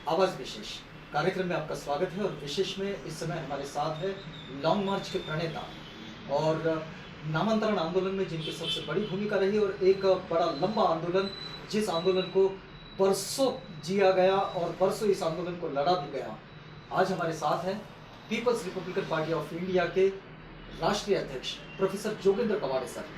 आवाज विशेष कार्यक्रम में आपका स्वागत है। और विशेष में इस समय हमारे साथ है लॉन्ग मार्च के प्रणेता और नामांतरण आंदोलन में जिनकी सबसे बड़ी भूमिका रही और एक बड़ा लंबा आंदोलन, जिस आंदोलन को बरसों जिया गया और बरसों इस आंदोलन को लड़ा भी गया। आज हमारे साथ हैं Peoples Republican Party of India के राष्ट्रीय अध्यक्ष professor Jogendra Kawade sir.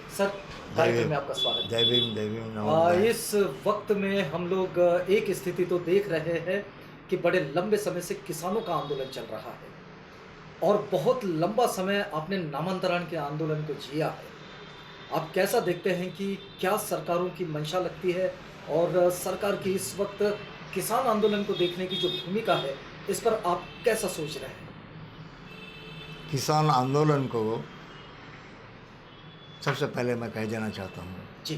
Sir, कार्यक्रम में आपका स्वागत है। जय भीम, जय भीम, नमस्कार। इस वक्त में हम लोग एक स्थिति तो देख रहे हैं कि बड़े लंबे समय से किसानों का आंदोलन चल रहा है और बहुत लंबा समय आपने नामांतरण के आंदोलन को जिया है। आप कैसा देखते हैं कि क्या सरकारों की मंशा लगती है और सरकार की इस वक्त किसान आंदोलन को देखने की जो भूमिका है, इस पर आप कैसा सोच रहे हैं? किसान आंदोलन को सबसे पहले मैं कह देना चाहता हूँ जी,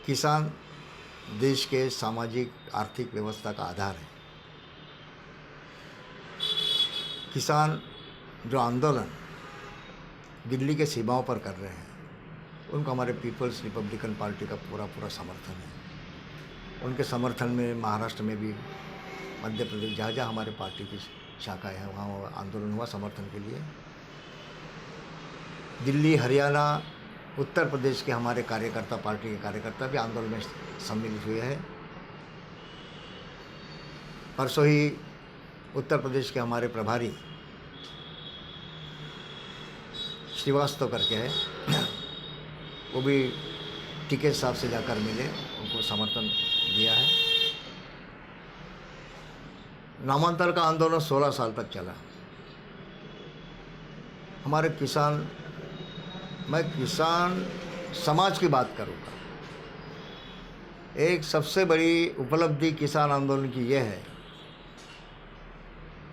किसान देश के सामाजिक आर्थिक व्यवस्था का आधार है। किसान जो आंदोलन दिल्ली के सीमाओं पर कर रहे हैं, उनको हमारे पीपल्स रिपब्लिकन पार्टी का पूरा समर्थन है। उनके समर्थन में महाराष्ट्र में भी, मध्य प्रदेश, जहाँ जहाँ हमारे पार्टी की शाखाएँ हैं वहाँ आंदोलन हुआ समर्थन के लिए। दिल्ली, हरियाणा, उत्तर प्रदेश के हमारे कार्यकर्ता, पार्टी के कार्यकर्ता भी आंदोलन में सम्मिलित हुए हैं। परसों ही उत्तर प्रदेश के हमारे प्रभारी श्रीवास्तव करके है, वो भी टिकैत साहब से जाकर मिले, उनको समर्थन दिया है। नामांतरण का आंदोलन 16 साल तक चला। हमारे किसान, मैं किसान समाज की बात करूँगा, एक सबसे बड़ी उपलब्धि किसान आंदोलन की यह है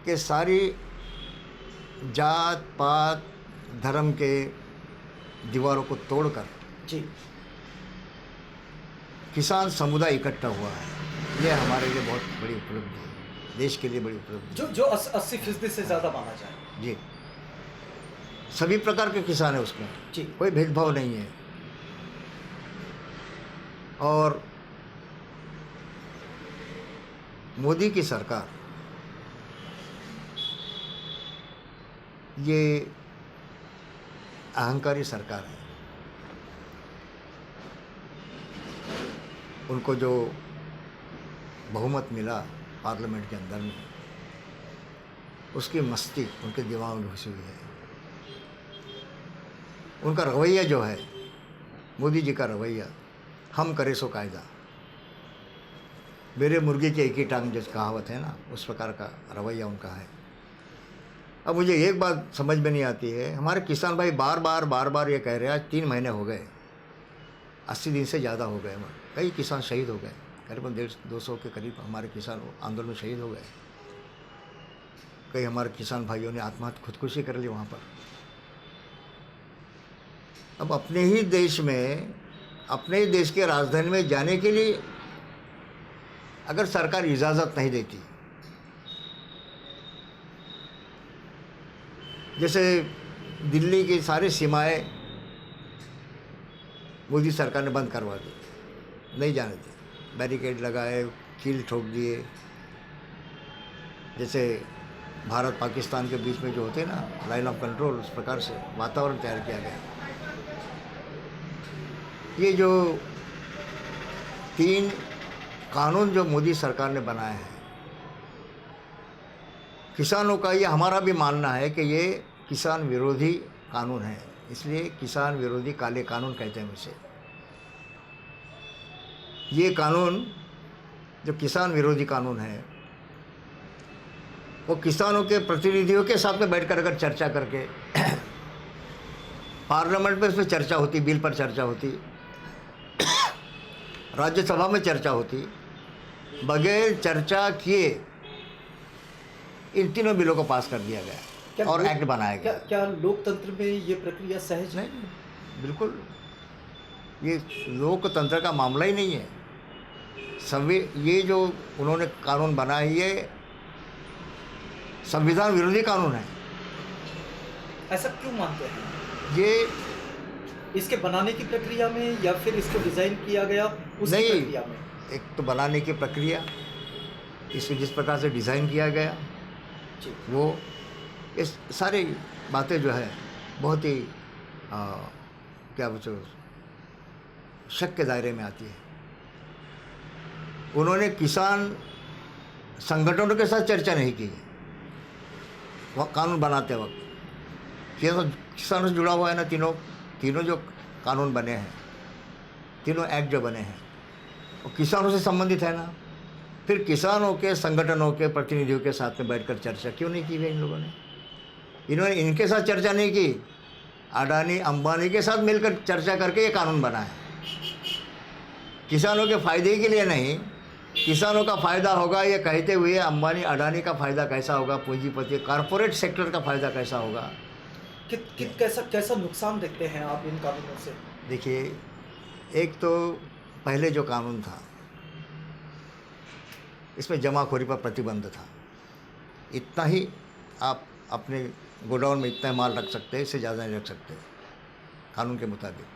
कि सारी जात पात धर्म के दीवारों को तोड़कर जी, किसान समुदाय इकट्ठा हुआ है। यह हमारे लिए बहुत बड़ी उपलब्धि है, देश के लिए बड़ी उपलब्धि जो 80% से ज़्यादा माना जाए। जी। सभी प्रकार के किसान है उसमें जी, कोई भेदभाव नहीं है। और मोदी की सरकार ये अहंकारी सरकार है। उनको जो बहुमत मिला पार्लियामेंट के अंदर में, उसकी मस्ती उनके दिमाग में घुसी हुई है। उनका रवैया जो है, मोदी जी का रवैया, हम करे सो कायदा, मेरे मुर्गे की एक ही टांग, जिस कहावत है ना, उस प्रकार का रवैया उनका है। अब मुझे एक बात समझ में नहीं आती है, हमारे किसान भाई बार बार ये कह रहे हैं, आज 3 महीने हो गए, 80 दिन से ज़्यादा हो गए, कई किसान शहीद हो गए, करीबन 150-200 के करीब हमारे किसान आंदोलन में शहीद हो गए। कई हमारे किसान भाइयों ने आत्महत्या, खुदकुशी कर ली वहाँ पर। अब अपने ही देश में, अपने ही देश के राजधानी में जाने के लिए अगर सरकार इजाज़त नहीं देती, जैसे दिल्ली की सारी सीमाएं मोदी सरकार ने बंद करवा दी, नहीं जाने दी, बैरिकेड लगाए, कील ठोक दिए। जैसे भारत पाकिस्तान के बीच में जो होते हैं ना, लाइन ऑफ कंट्रोल, उस प्रकार से वातावरण तैयार किया गया। ये जो 3 कानून जो मोदी सरकार ने बनाए हैं, किसानों का, ये हमारा भी मानना है कि ये किसान विरोधी कानून है, इसलिए किसान विरोधी काले कानून कहते हैं उसे। ये कानून जो किसान विरोधी कानून है, वो किसानों के प्रतिनिधियों के साथ में बैठकर अगर चर्चा करके पार्लियामेंट में उस पर चर्चा होती, बिल पर चर्चा होती, राज्यसभा में चर्चा होती, बगैर चर्चा किए इन तीनों बिलों को पास कर दिया गया और एक्ट बनाया गया। क्या लोकतंत्र में ये प्रक्रिया सहज है? नहीं, बिल्कुल ये लोकतंत्र का मामला ही नहीं है। ये जो उन्होंने कानून बनाया, ये संविधान विरोधी कानून है। ऐसा क्यों मानते हैं? ये इसके बनाने की प्रक्रिया में या फिर इसको डिज़ाइन किया गया उस प्रक्रिया में? एक तो बनाने की प्रक्रिया, इसको जिस प्रकार से डिज़ाइन किया गया, जी। वो इस सारी बातें जो है बहुत ही क्या बोलते शक के दायरे में आती है। उन्होंने किसान संगठनों के साथ चर्चा नहीं की कानून बनाते वक्त। किसानों से जुड़ा हुआ है ना, तीनों जो कानून बने हैं, तीनों एक्ट जो बने हैं वो किसानों से संबंधित है ना। फिर किसानों के संगठनों के प्रतिनिधियों के साथ में बैठकर चर्चा क्यों नहीं की गई इन लोगों ने? इन्होंने इनके साथ चर्चा नहीं की, अडानी अंबानी के साथ मिलकर चर्चा करके ये कानून बना है। किसानों के फायदे के लिए नहीं, किसानों का फ़ायदा होगा ये कहते हुए अंबानी अडानी का फ़ायदा कैसा होगा, पूंजीपति कॉरपोरेट सेक्टर का फ़ायदा कैसा होगा। कैसा कैसा नुकसान देखते हैं आप इन कानूनों से? देखिए, एक तो पहले जो कानून था इसमें जमाखोरी पर प्रतिबंध था। इतना ही आप अपने गोडाउन में इतना माल रख सकते हैं, इससे ज़्यादा नहीं रख सकते कानून के मुताबिक।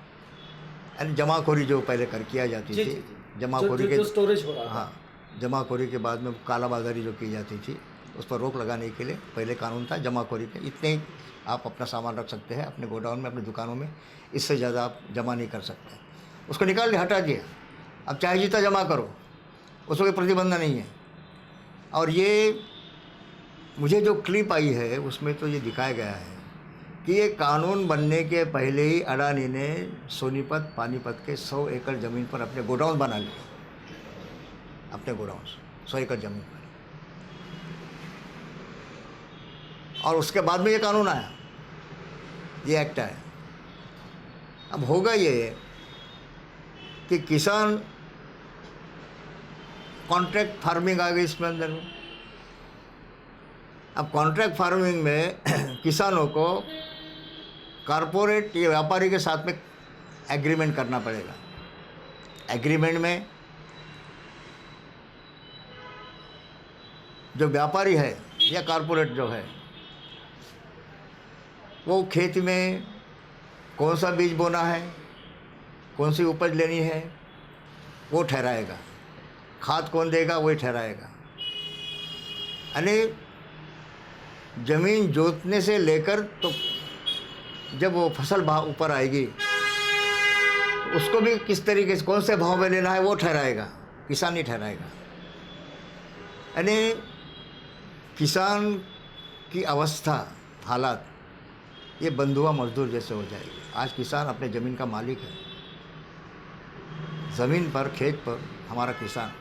यानी जमाखोरी जो पहले किया जाती थी, जमाखोरी के जो स्टोरेज हो रहा था। हाँ, जमाखोरी के बाद में कालाबाजारी जो की जाती थी उस पर रोक लगाने के लिए पहले कानून था जमाखोरी पे। इतने ही आप अपना सामान रख सकते हैं अपने गोडाउन में, अपनी दुकानों में, इससे ज़्यादा आप जमा नहीं कर सकते। उसको निकाल के हटा दिया, अब चाहे जितना जमा करो, उसको कोई प्रतिबंध नहीं है। और ये मुझे जो क्लिप आई है उसमें तो ये दिखाया गया है कि ये कानून बनने के पहले ही अडानी ने सोनीपत पानीपत के 100 एकड़ ज़मीन पर अपने गोडाउन बना लिए, अपने गोडाउन 100 एकड़ ज़मीन पर। और उसके बाद में ये कानून आया, ये एक्ट आया। अब होगा ये कि किसान कॉन्ट्रैक्ट फार्मिंग आ गई इसमें अंदर में। अब कॉन्ट्रैक्ट फार्मिंग में किसानों को कॉरपोरेट या व्यापारी के साथ में एग्रीमेंट करना पड़ेगा। एग्रीमेंट में जो व्यापारी है या कॉरपोरेट जो है वो खेत में कौन सा बीज बोना है, कौन सी उपज लेनी है वो ठहराएगा, खाद कौन देगा वही ठहराएगा। यानी ज़मीन जोतने से लेकर तो जब वो फसल भाव ऊपर आएगी तो उसको भी किस तरीके से कौन से भाव में लेना है वो ठहराएगा, किसान नहीं ठहराएगा। यानी किसान की अवस्था, हालात ये बंधुआ मजदूर जैसे हो जाएगी। आज किसान अपने ज़मीन का मालिक है। ज़मीन पर, खेत पर हमारा किसान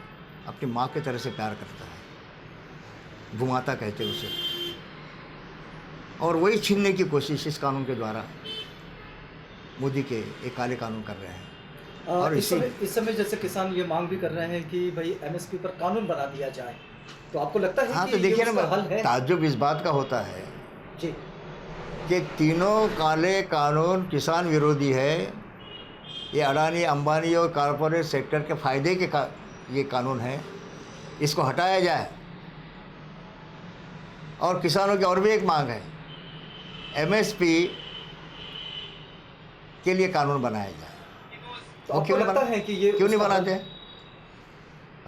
अपनी माँ की तरह से प्यार करता है, भूमाता कहते उसे, और वही छीनने की कोशिश इस कानून के द्वारा मोदी के एक काले कानून कर रहे हैं। और इस समय जैसे किसान ये मांग भी कर रहे हैं कि भाई एमएसपी पर कानून बना दिया जाए, तो आपको लगता है हाँ, कि तो देखिए ना, हल है? ताज्जुब इस बात का होता है जी कि तीनों काले कानून किसान विरोधी है। ये अडानी अंबानी और कॉरपोरेट सेक्टर के फ़ायदे के ये कानून है, इसको हटाया जाए। और किसानों की और भी एक मांग है, एमएसपी के लिए कानून बनाया जाए। तो आपको लगता है कि ये क्यों नहीं बनाते?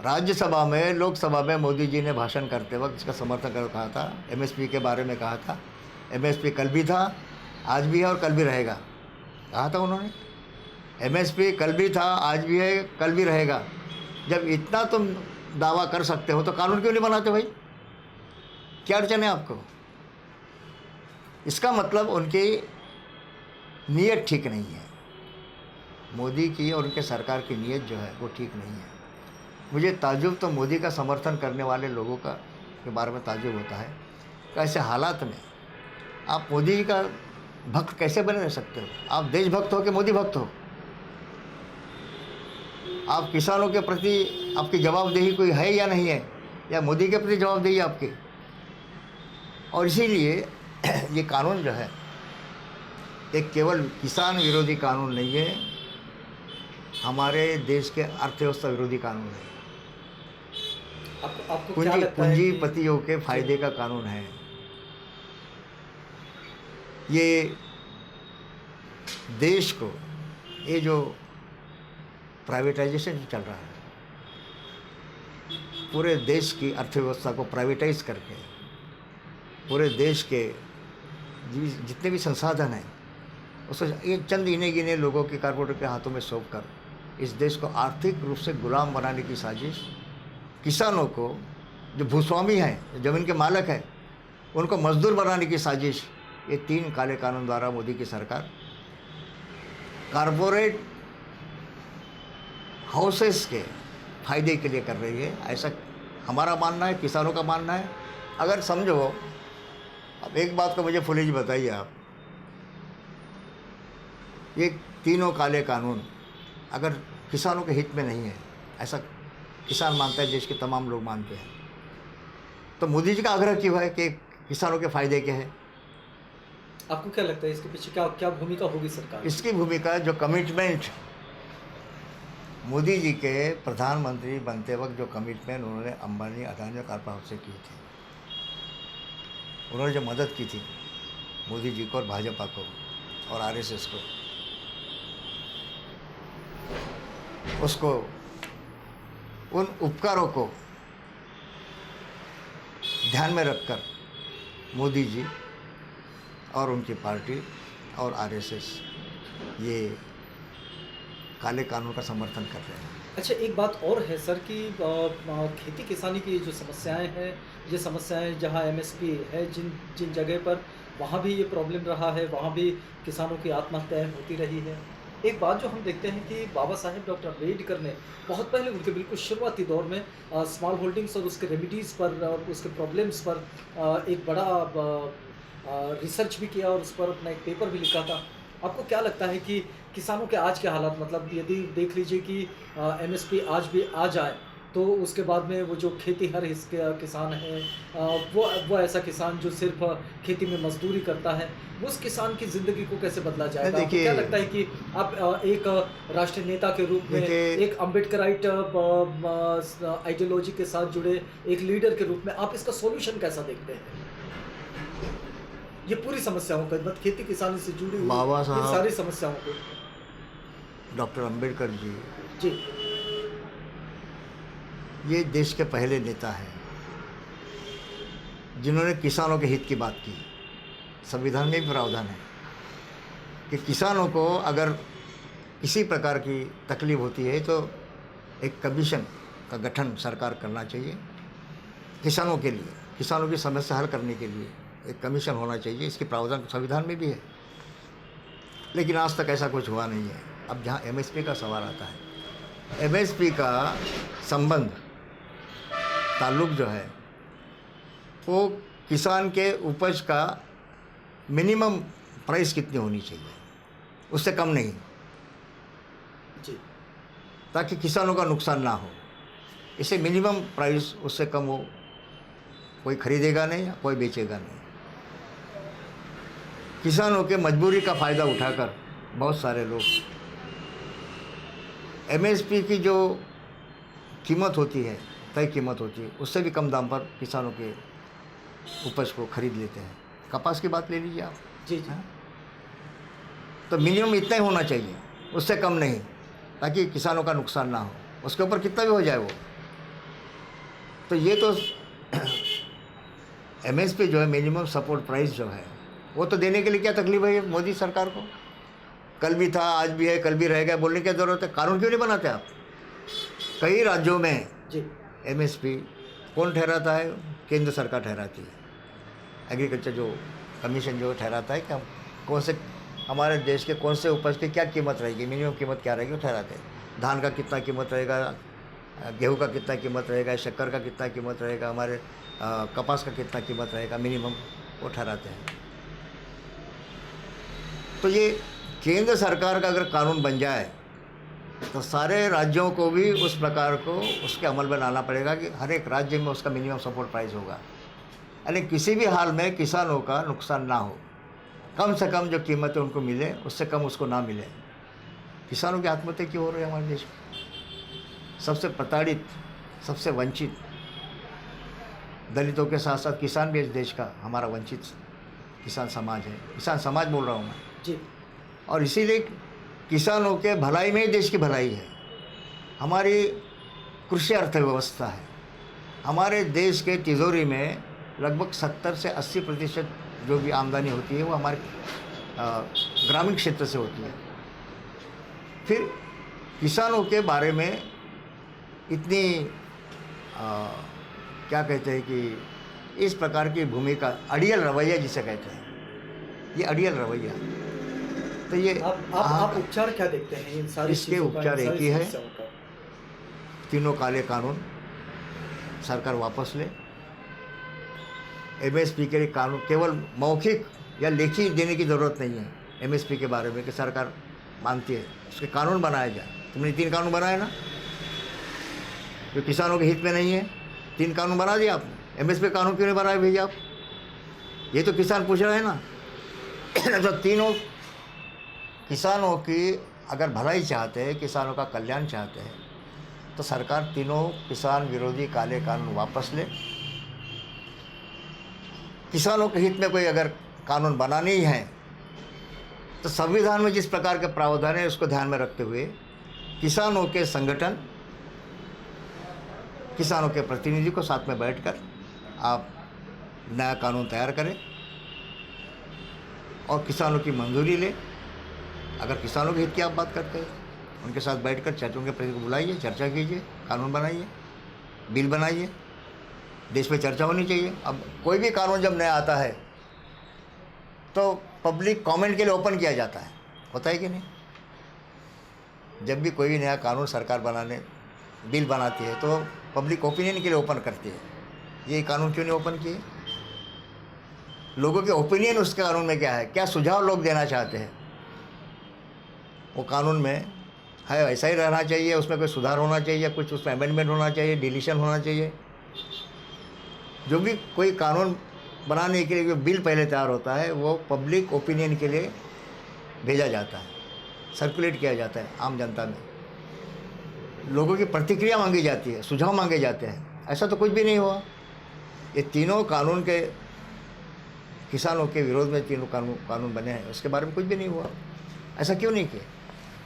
राज्यसभा में, लोकसभा में मोदी जी ने भाषण करते वक्त इसका समर्थन कर कहा था, एमएसपी के बारे में कहा था। एमएसपी कल भी था, आज भी है और कल भी रहेगा, कहा था उन्होंने। एमएसपी कल भी था, आज भी है, कल भी रहेगा। जब इतना तुम दावा कर सकते हो तो कानून क्यों नहीं बनाते भाई? क्या अड़चन है आपको? इसका मतलब उनकी नीयत ठीक नहीं है। मोदी की और उनके सरकार की नीयत जो है वो ठीक नहीं है। मुझे ताज्जुब तो मोदी का समर्थन करने वाले लोगों का के बारे में ताज्जुब होता है कि ऐसे हालात में आप मोदी का भक्त कैसे बने रह सकते हो? आप देशभक्त हो कि मोदी भक्त हो? आप किसानों के प्रति आपकी जवाबदेही कोई है या नहीं है, या मोदी के प्रति जवाबदेही आपकी? और इसीलिए ये कानून जो है एक केवल किसान विरोधी कानून नहीं है, हमारे देश के अर्थव्यवस्था विरोधी कानून है। आपको क्या लगता है कि पूंजीपतियों के फायदे का कानून है। ये देश को, ये जो प्राइवेटाइजेशन चल रहा है, पूरे देश की अर्थव्यवस्था को प्राइवेटाइज करके पूरे देश के जितने भी संसाधन हैं उसको एक चंद गिने गिने लोगों के कारपोरेटर के हाथों में सौंप कर इस देश को आर्थिक रूप से गुलाम बनाने की साजिश, किसानों को जो भूस्वामी हैं, जो ज़मीन के मालिक हैं, उनको मजदूर बनाने की साजिश, ये 3 काले कानून द्वारा मोदी की सरकार कारपोरेट हाउसेस के फायदे के लिए कर रही है, ऐसा हमारा मानना है, किसानों का मानना है। अगर समझो, अब एक बात को मुझे फुली जी बताइए आप, ये तीनों काले कानून अगर किसानों के हित में नहीं है, ऐसा किसान मानता है, देश के तमाम लोग मानते हैं, तो मोदी जी का आग्रह क्यों है कि किसानों के फायदे के हैं? आपको क्या लगता है इसके पीछे क्या क्या भूमिका होगी सरकार? इसकी भूमिका जो कमिटमेंट मोदी जी के प्रधानमंत्री बनते वक्त जो कमिटमेंट उन्होंने अंबानी, अडानी और कॉर्पोरेट से की थी, उन्होंने जो मदद की थी मोदी जी को और भाजपा को और आरएसएस को, उसको उन उपकारों को ध्यान में रखकर मोदी जी और उनकी पार्टी और आरएसएस ये काले कानून का समर्थन कर रहे हैं। अच्छा, एक बात और है सर कि खेती किसानी की जो समस्याएं हैं, ये समस्याएं जहां एमएसपी है जिन जिन जगह पर, वहां भी ये प्रॉब्लम रहा है, वहां भी किसानों की आत्महत्याएं होती रही है। एक बात जो हम देखते हैं कि बाबा साहेब डॉक्टर अम्बेडकर ने बहुत पहले उनके बिल्कुल शुरुआती दौर में स्मॉल होल्डिंग्स और उसके रेमिडीज़ पर और उसके प्रॉब्लम्स पर एक बड़ा रिसर्च भी किया और उस पर अपना एक पेपर भी लिखा था। आपको क्या लगता है कि किसानों के आज के हालात, मतलब यदि देख लीजिए कि एमएसपी आज भी आ जाए तो उसके बाद में वो जो खेती हर हिस्से किसान है, वो ऐसा किसान जो सिर्फ खेती में मजदूरी करता है, उस किसान की ज़िंदगी को कैसे बदला जाएगा? आपको क्या लगता है कि आप एक राष्ट्रीय नेता के रूप में, एक अम्बेडकराइट आइडियोलॉजी के साथ जुड़े एक लीडर के रूप में आप इसका सॉल्यूशन कैसा देखते हैं? ये पूरी समस्याओं का, मतलब खेती किसानी से जुड़ी हुई बाबा साहब सारी समस्याओं को, डॉक्टर अम्बेडकर जी जी ये देश के पहले नेता हैं जिन्होंने किसानों के हित की बात की। संविधान में भी प्रावधान है कि किसानों को अगर किसी प्रकार की तकलीफ होती है तो एक कमीशन का गठन सरकार करना चाहिए। किसानों के लिए, किसानों की समस्या हल करने के लिए एक कमीशन होना चाहिए। इसकी प्रावधान संविधान में भी है, लेकिन आज तक ऐसा कुछ हुआ नहीं है। अब जहाँ एमएसपी का सवाल आता है, एमएसपी का संबंध ताल्लुक जो है वो किसान के उपज का मिनिमम प्राइस कितनी होनी चाहिए, उससे कम नहीं, जी, ताकि किसानों का नुकसान ना हो। इसे मिनिमम प्राइस उससे कम हो, कोई खरीदेगा नहीं, कोई बेचेगा नहीं। किसानों के मजबूरी का फ़ायदा उठाकर बहुत सारे लोग एमएसपी की जो कीमत होती है, तय कीमत होती है, उससे भी कम दाम पर किसानों के उपज को खरीद लेते हैं। कपास की बात ले लीजिए आप, जी जी, तो मिनिमम इतना ही होना चाहिए, उससे कम नहीं, ताकि किसानों का नुकसान ना हो। उसके ऊपर कितना भी हो जाए वो, तो ये तो एमएसपी जो है, मिनिमम सपोर्ट प्राइस जो है, वो तो देने के लिए क्या तकलीफ है मोदी सरकार को? कल भी था, आज भी है, कल भी रहेगा, बोलने की ज़रूरत है? कानून क्यों नहीं बनाते आप? कई राज्यों में जी एमएसपी कौन ठहराता है? केंद्र सरकार ठहराती है। एग्रीकल्चर जो कमीशन जो ठहराता है कि हम कौन से, हमारे देश के कौन से उपज की क्या कीमत रहेगी, मिनिमम कीमत क्या रहेगी, वो ठहराते हैं। धान का कितना कीमत रहेगा, गेहूं का कितना कीमत रहेगा, शक्कर का कितना कीमत रहेगा, हमारे कपास का कितना कीमत रहेगा, मिनिमम वो ठहराते हैं। तो ये केंद्र सरकार का अगर कानून बन जाए तो सारे राज्यों को भी उस प्रकार को उसके अमल में लाना पड़ेगा कि हर एक राज्य में उसका मिनिमम सपोर्ट प्राइस होगा, यानी किसी भी हाल में किसानों का नुकसान ना हो, कम से कम जो कीमतें उनको मिले उससे कम उसको ना मिले। किसानों की आत्महत्या क्यों हो रही है हमारे देश में? सबसे प्रताड़ित, सबसे वंचित दलितों के साथ साथ किसान भी इस देश का हमारा वंचित किसान समाज है। किसान समाज बोल रहा हूँ मैं जी, और इसीलिए किसानों के भलाई में ही देश की भलाई है। हमारी कृषि अर्थव्यवस्था है, हमारे देश के तिजोरी में लगभग 70 से 80% जो भी आमदनी होती है वो हमारे ग्रामीण क्षेत्र से होती है। फिर किसानों के बारे में इतनी क्या कहते हैं कि इस प्रकार की भूमिका, अड़ियल रवैया जिसे कहते हैं, ये अड़ियल रवैया, तो ये आप उपचार क्या देखते हैं इन सारी इसके चीज़ों का, उपचार इन एक सारी ही है, समस्याओं का? तीनों काले कानून सरकार वापस ले। एमएसपी के लिए कानून केवल मौखिक या लिखी देने की ज़रूरत नहीं है एमएसपी के बारे में कि सरकार मानती है, उसके कानून बनाया जाए। तुमने 3 कानून बनाए ना जो किसानों के हित में नहीं है, 3 कानून बना दिया आपने, एमएसपी कानून क्यों नहीं बनाए भेजा आप? ये तो किसान पूछ रहे हैं ना। तो तीनों किसानों की अगर भलाई चाहते हैं, किसानों का कल्याण चाहते हैं, तो सरकार तीनों किसान विरोधी काले कानून वापस ले। किसानों के हित में कोई अगर कानून बनाने ही है तो संविधान में जिस प्रकार के प्रावधान है उसको ध्यान में रखते हुए किसानों के संगठन, किसानों के प्रतिनिधि को साथ में बैठकर आप नया कानून तैयार करें और किसानों की मंजूरी ले। अगर किसानों के हित की आप बात करते हैं, उनके साथ बैठकर चर्चा, उनके प्रतिनिधि को बुलाइए, चर्चा कीजिए, कानून बनाइए, बिल बनाइए, देश में चर्चा होनी चाहिए। अब कोई भी कानून जब नया आता है तो पब्लिक कमेंट के लिए ओपन किया जाता है, होता है कि नहीं? जब भी कोई भी नया कानून सरकार बिल बनाती है तो पब्लिक ओपिनियन के लिए ओपन करती है। ये कानून क्यों नहीं ओपन किए? लोगों के ओपिनियन उस कानून में क्या है, क्या सुझाव लोग देना चाहते हैं, वो कानून में है ऐसा ही रहना चाहिए, उसमें कोई सुधार होना चाहिए, कुछ उसमें अमेंडमेंट होना चाहिए, डिलीशन होना चाहिए। जो भी कोई कानून बनाने के लिए जो बिल पहले तैयार होता है वो पब्लिक ओपिनियन के लिए भेजा जाता है, सर्कुलेट किया जाता है आम जनता में, लोगों की प्रतिक्रिया मांगी जाती है, सुझाव मांगे जाते हैं। ऐसा तो कुछ भी नहीं हुआ। ये तीनों कानून के किसानों के विरोध में तीनों कानून बने हैं, उसके बारे में कुछ भी नहीं हुआ। ऐसा क्यों नहीं किया?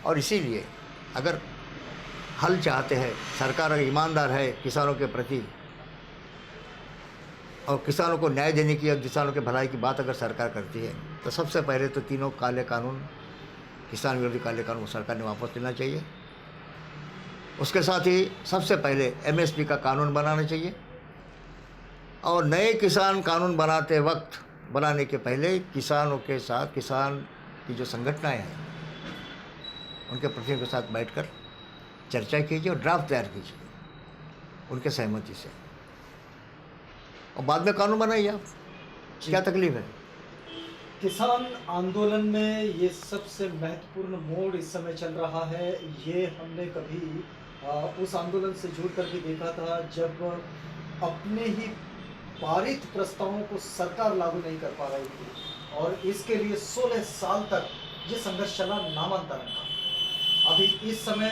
और इसीलिए अगर हल चाहते हैं, सरकार अगर ईमानदार है किसानों के प्रति और किसानों को न्याय देने की और किसानों के भलाई की बात अगर सरकार करती है तो सबसे पहले तो तीनों काले कानून, किसान विरोधी काले कानून सरकार ने वापस लेना चाहिए। उसके साथ ही सबसे पहले एमएसपी का कानून बनाना चाहिए और नए किसान कानून बनाने के पहले किसानों के साथ, किसान की जो संगठनाएं हैं उनके प्रतिनिधियों के साथ बैठकर चर्चा कीजिए और ड्राफ्ट तैयार कीजिए उनके सहमति से, और बाद में कानून बनाइए आप। क्या तकलीफ है? किसान आंदोलन में ये सबसे महत्वपूर्ण मोड़ इस समय चल रहा है। ये हमने कभी उस आंदोलन से जुड़ कर भी देखा था जब अपने ही पारित प्रस्तावों को सरकार लागू नहीं कर पा रही थी और इसके लिए 16 साल तक ये संघर्ष चला नामांतरण का। अभी इस समय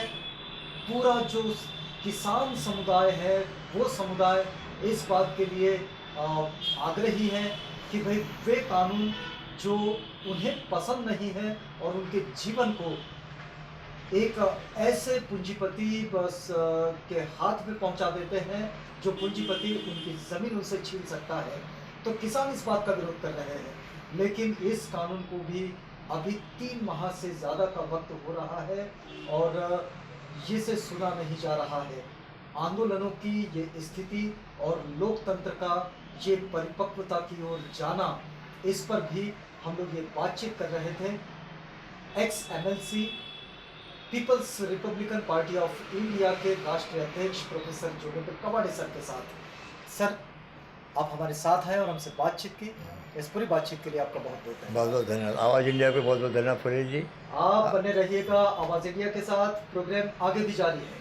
पूरा जो किसान समुदाय है वो समुदाय इस बात के लिए आग्रही है कि भाई वे कानून जो उन्हें पसंद नहीं है और उनके जीवन को एक ऐसे पूंजीपति बस के हाथ में पहुंचा देते हैं जो पूंजीपति उनकी ज़मीन उनसे छीन सकता है, तो किसान इस बात का विरोध कर रहे हैं। लेकिन इस कानून को भी अभी 3 माह से ज़्यादा का वक्त हो रहा है और इसे सुना नहीं जा रहा है। आंदोलनों की ये स्थिति और लोकतंत्र का ये परिपक्वता की ओर जाना, इस पर भी हम लोग ये बातचीत कर रहे थे ex MLC Peoples Republican Party of India के राष्ट्रीय अध्यक्ष प्रोफेसर जोगेंद्र कवाड़े सर के साथ। सर, आप हमारे साथ हैं और हमसे बातचीत की, इस पूरी बातचीत के लिए आपका बहुत बहुत धन्यवाद। आवाज़ इंडिया को बहुत बहुत धन्यवाद फरीद जी। आप बने रहिएगा आवाज़ इंडिया के साथ, प्रोग्राम आगे भी जारी है।